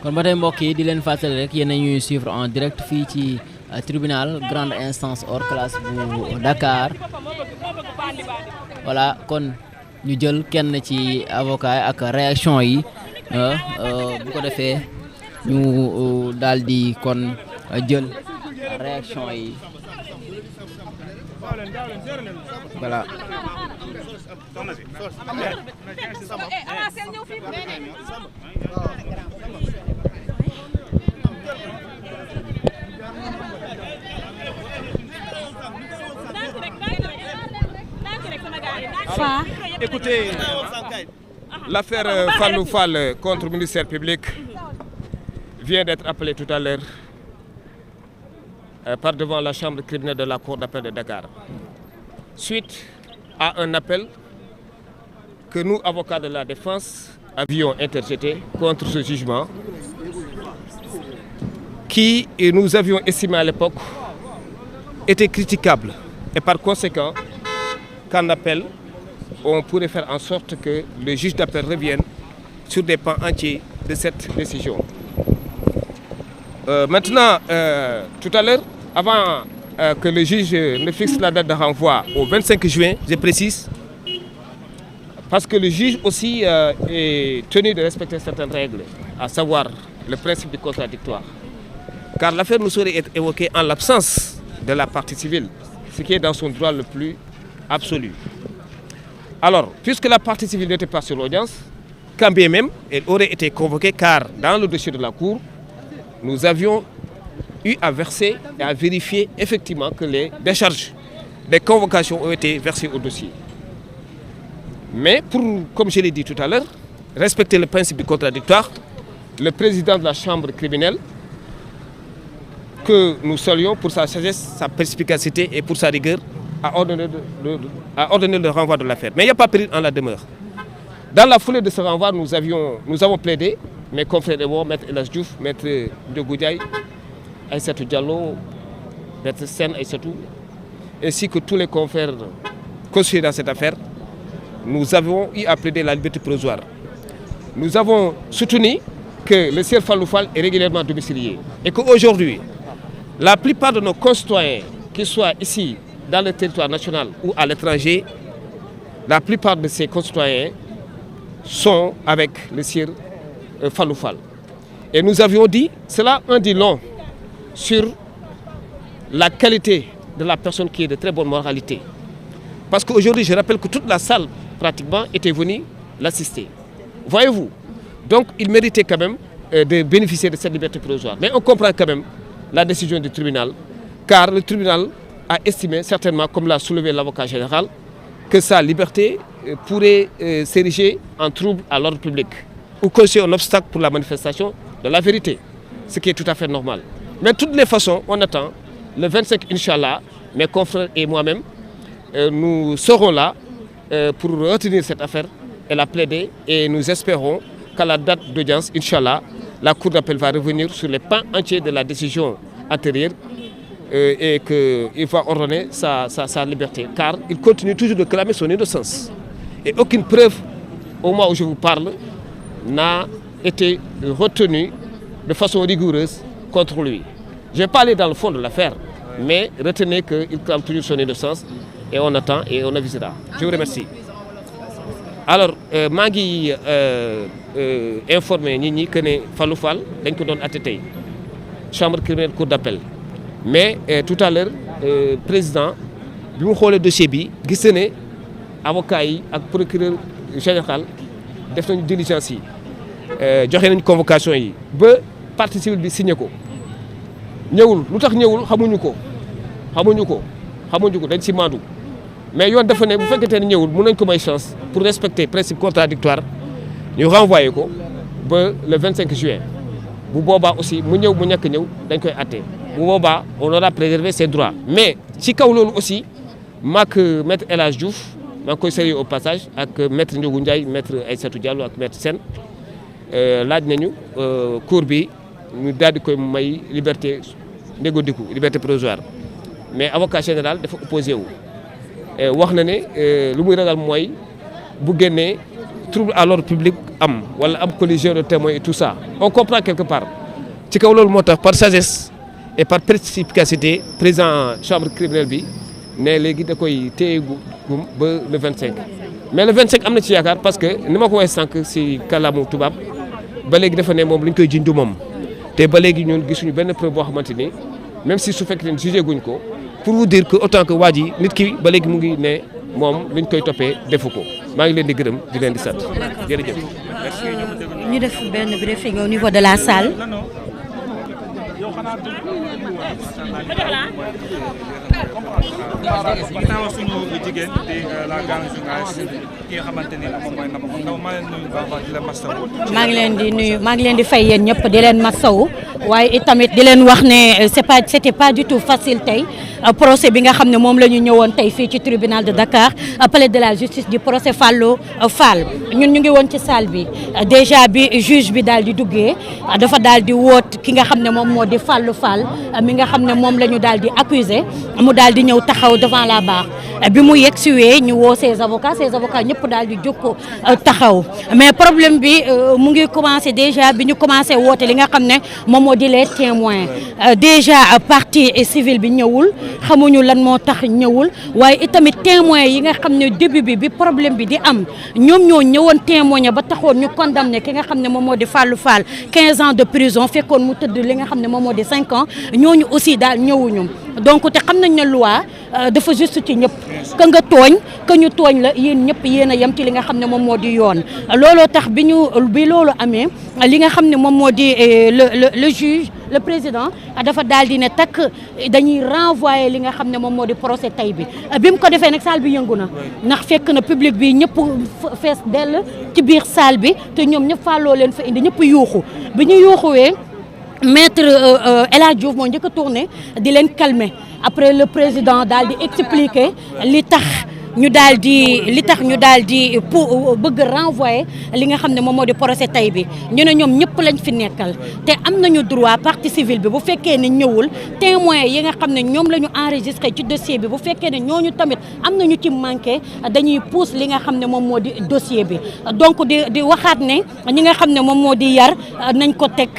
kon ba tey mbokk yi di leen fàttali rek yéen a ñuy suivre en direct fii ci tribunal grande instance hors classe bu Dakar voilà kon ñu jël kenn ci avocat ak réaction yi bu ko defee ñu daal di kon jël réaction yi voilà. Écoutez, l'affaire Fallou Fall contre le ministère public vient d'être appelée tout à l'heure par devant la chambre criminelle de la cour d'appel de Dakar. Suite à un appel que nous, avocats de la défense, avions interjeté contre ce jugement qui, nous avions estimé à l'époque, était critiquable. Et par conséquent, qu'en appel, on pourrait faire en sorte que le juge d'appel revienne sur des pans entiers de cette décision. Maintenant, tout à l'heure, avant que le juge ne fixe la date de renvoi au 25 juin, je précise, parce que le juge aussi est tenu de respecter certaines règles, à savoir le principe du contradictoire. Car l'affaire ne saurait être évoquée en l'absence de la partie civile, ce qui est dans son droit le plus absolu. Alors, puisque la partie civile n'était pas sur l'audience, quand bien même elle aurait été convoquée, car dans le dossier de la Cour, nous avions eu à verser et à vérifier effectivement que les décharges des convocations ont été versées au dossier. Mais comme je l'ai dit tout à l'heure, respecter le principe du contradictoire, le président de la chambre criminelle, que nous saluons pour sa sagesse, sa perspicacité et pour sa rigueur, a ordonné le renvoi de l'affaire. Mais il n'y a pas péril en la demeure. Dans la foulée de ce renvoi, nous avons plaidé, mes confrères de moi, Maître Elas Diouf, Maître Ndiogou Ndiaye, Aïssatou Diallo, Maître Sen Aïssatou, ainsi que tous les confrères conçus dans cette affaire, nous avons eu à plaider la liberté provisoire. Nous avons soutenu que le sieur Fallou Fall est régulièrement domicilié et qu'aujourd'hui, la plupart de nos concitoyens, qu'ils soient ici, dans le territoire national ou à l'étranger, la plupart de ces concitoyens sont avec le sieur Fallou Fall. Et nous avions dit, cela en dit long sur la qualité de la personne qui est de très bonne moralité. Parce qu'aujourd'hui, je rappelle que toute la salle, pratiquement, était venue l'assister. Voyez-vous? Donc, il méritait quand même de bénéficier de cette liberté provisoire. Mais on comprend quand même la décision du tribunal, car le tribunal a estimé certainement, comme l'a soulevé l'avocat général, que sa liberté pourrait s'ériger en trouble à l'ordre public ou constituer un obstacle pour la manifestation de la vérité, ce qui est tout à fait normal. Mais de toutes les façons, on attend le 25, Inch'Allah, mes confrères et moi-même, nous serons là pour retenir cette affaire et la plaider, et nous espérons qu'à la date d'audience, Inch'Allah, la Cour d'appel va revenir sur les pans entiers de la décision antérieure et qu'il va ordonner sa liberté, car il continue toujours de clamer son innocence. Et aucune preuve, au moment où je vous parle, n'a été retenue de façon rigoureuse contre lui. Je ne vais pas aller dans le fond de l'affaire, mais retenez qu'il clame toujours son innocence et on attend et on avisera. Je vous remercie. Alors, maa ngi informé nit ñi que ne Fallou Fall dañ ko doon àtte tey chambre criminelle cour d'appel. Mais tout à l'heure président bi mu xoolee dossier bi gis na ne avocat yi ak procureur général def nañu diligence yi joxe nañu convocation yi ba partie civile bi signé ko ñëwul lu tax ñëwul xamuñu ko dañ si maandu. Mais yoon dafa ne bu fekkente ne ñëwul mën nañ ko may chance pour respecter principe contradictoire ñu renvoyer ko ba le 25 juin bu boobaa aussi mu ñëw mu ñàkk ñëw dañ koy àtte bu boobaa on aura préservé ses droits. Mais ci kaw loolu aussi maak maître Elas Diouf maa ngi koy saluer au passage ak maître Ndiogou Ndiaye maître Aïssatou Diallo ak maître Sen laaj nañu cour bi ñu daal di koy may liberté ndégodiku liberté provisoire. mais avocat général dafa opposé wu wax na ne lu muy ragal mooy bu génnee trouble à l'ordre public am wala am collision de témoins et tout ça on comprend quelque part ci kaw loolu moo tax par sagesse et par perspicacité président chambre criminelle bi ne léegi da koy téye gum ba le 25 mais le 25 am na ci yaakaar parce que ni ma ko waxee sànq si kàllaama tubaab ba léegi dafa ne moom li ñu koy jiñ du moom te ba léegi ñun gisuñu benn preuve boo xamante ni même si su fekkee ne jugé guñ ko pour vous dire que autant que waa ji nit ki ba léegi mu ngi ne moom liñ koy toppee defu ko maa ngi leen di gërëm di leen di sant jërëjëf. ñu def benn briefing au niveau de la salle. ginnaaw suñu jigéen di la grande journaliste ki nga xamante ni moom mooy Nabou Ndaw maa leen nuyu baax di leen masawu. maa ngi leen di nuyu maa ngi leen di fay yéen ñëpp di leen masawu waaye itamit di leen wax ne c'était pas du tout facile tey procès bi nga xam ne moom la ñu ñëwoon tey fii ci tribunal de Dakar palais de la justice du procès Fallou Fall ñun ñu ngi woon ci salle bi déjà bi juge bi daal di duggee dafa daal di woot ki nga xam ne moom moo di Fallou Fall mi nga xam ne moom la ñu daal di accusé mu daal di ñëw taxaw devant la barre bi mu yegg siwee ñu woo ses avocats ñëpp daal di jóg taxaw mais problème bi mu ngi commencé déjà bi ñu commencé woote li nga xam ne moom moo di les témoins déjà partie civile bi ñëwul xamuñu lan moo tax ñëwul waaye itamit témoins yi nga xam ne début bi problème bi di am ñoom ñoo ñëwoon témoigner ba taxoon ñu condamné ki nga xam ne moom moo di Fallou Fall 15 ans de prison fekkoon mu tëdd li nga xam ne moom moo di 5 ans ñooñu aussi daal ñëwuñu donc te xam nañ ne loi dafa juste ci ñëpp ka nga tooñ ka ñu tooñ la yéen ñëpp yéen a yem ci li nga xam ne moom moo di yoon looloo tax bi loolu amee li nga xam ne moom moo di le juge le président dafa daal di ne takk dañuy renvoyer li nga xam ne moom moo di procès tey bi mu ko defee nag salle bi yëngu na ndax fekk na public bi ñëpp fees dell ci biir salle bi te ñoom ñëpp fàlloo leen fa indi ñëpp yuuxu bi ñu yuuxuwee maître El Hadj Diouf moo njëkk a tourné di leen calmer après le président daal di expliquer li tax ñu daal di pour bëgg renvoyer li nga xam ne moom moo di procès tey bi ñu ne ñoom ñëpp lañ fi nekkal te am nañu droit partie civile bi bu fekkee ne ñëwul témoins yi nga xam ne ñoom la ñu enregistré ci dossier bi bu fekkee ne ñooñu tamit am nañu ci manqué dañuy pousse li nga xam ne moom moo di dossier bi donc di waxaat ne ñi nga xam ne moom moo di yar nañ ko teg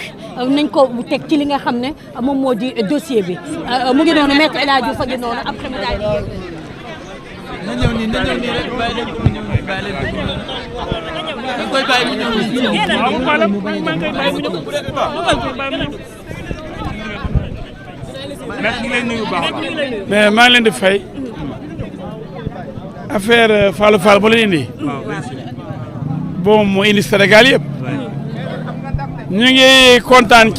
ci li nga xam ne moom moo di dossier bi mu ngi noonu maître El Hadj Diouf a ngi noonu après mu daal na ñëw nii rek bàyyi leen ko mu ñëw nii bàyyi leen ko mu ñëw da nga koy bàyyi mu ñëw mais maa ngi leen di fay affaire Fallou Fall ba la indi bon moo indi Sénégal yëpp ñu ngi kontaan ci